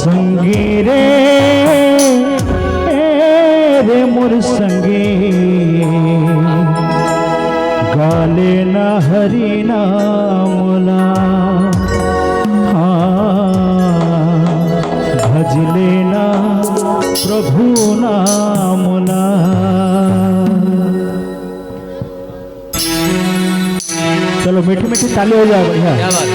संगी रे रे मोर संगी गाले ना हरि नामला भजले ना प्रभु नामला। चलो मीठी मीठी ताली हो जाए बढ़िया। क्या बात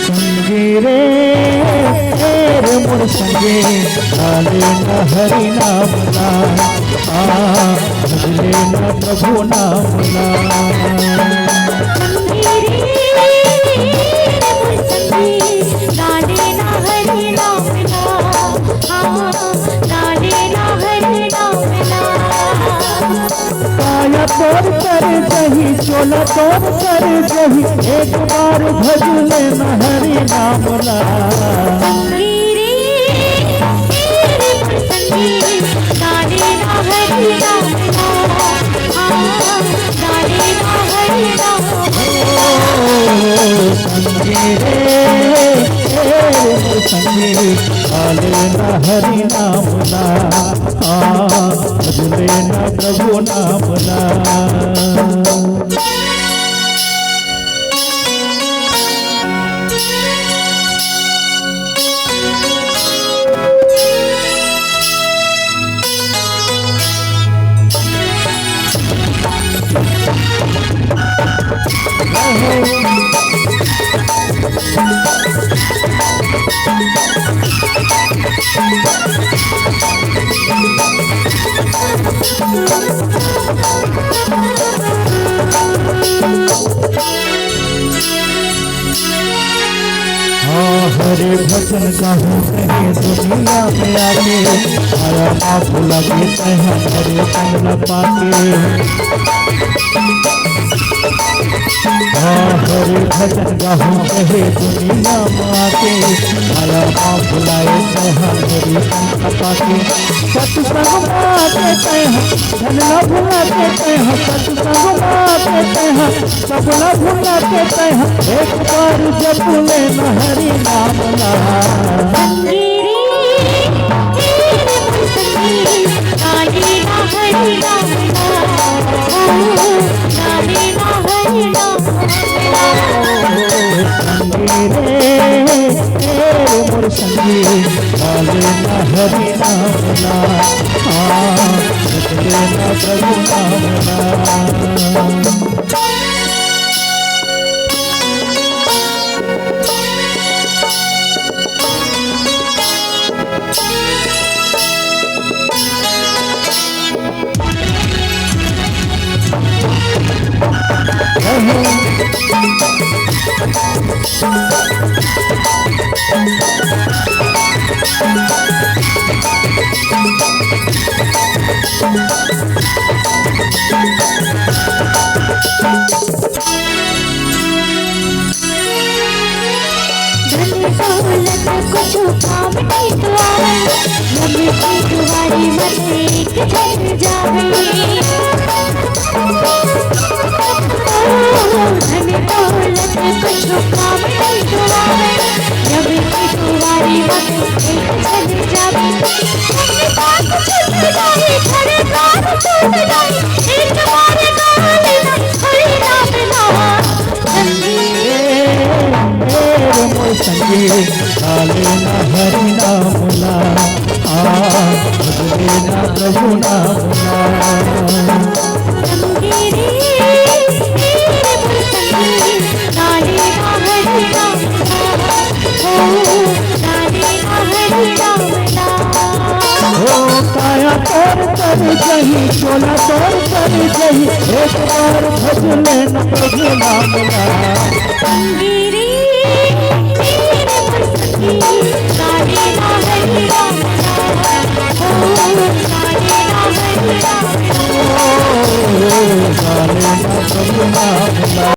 संगी रे मोर संगे गाले न हरि नामला भजले न प्रभु नामला। तोर कर जही चोला तोर कर जही एक बार भजले न हरि नामला। संगी रे संगी गाले न हरि नामला भजले न प्रभु नामला। हरे भजन गाहूँ कहीं दुनिया में आके आया माँ भुला के तह हरे संग न पाके। हरे भजन गाहूँ कहीं दुनिया में आके आया माँ भुलाए तह हरे संग न पाके। सत्संग माते तह धन न भुलाते तह सत्संग माते तह सब न भुलाते तह एक बार जपले न हरि नामला। मोर संगी गाले न हरि नामला भजले न प्रभु नामला। कुछ काम नहीं तो आवे लंबी की दुआरी मत एक चल जावे। धनी दौलत कुछ काम नहीं तो आवे लंबी की दुआरी मत एक चल जावे। अपने बात छूट जाए खड़े बात छूट जाए एक बार गाले ना हरि नाम ना। संगी गाले न हरि नामला भजले न प्रभु नामला। काया तोर कर जही चोला तोर कर जही एक बार भजले न प्रभु नामला। गाले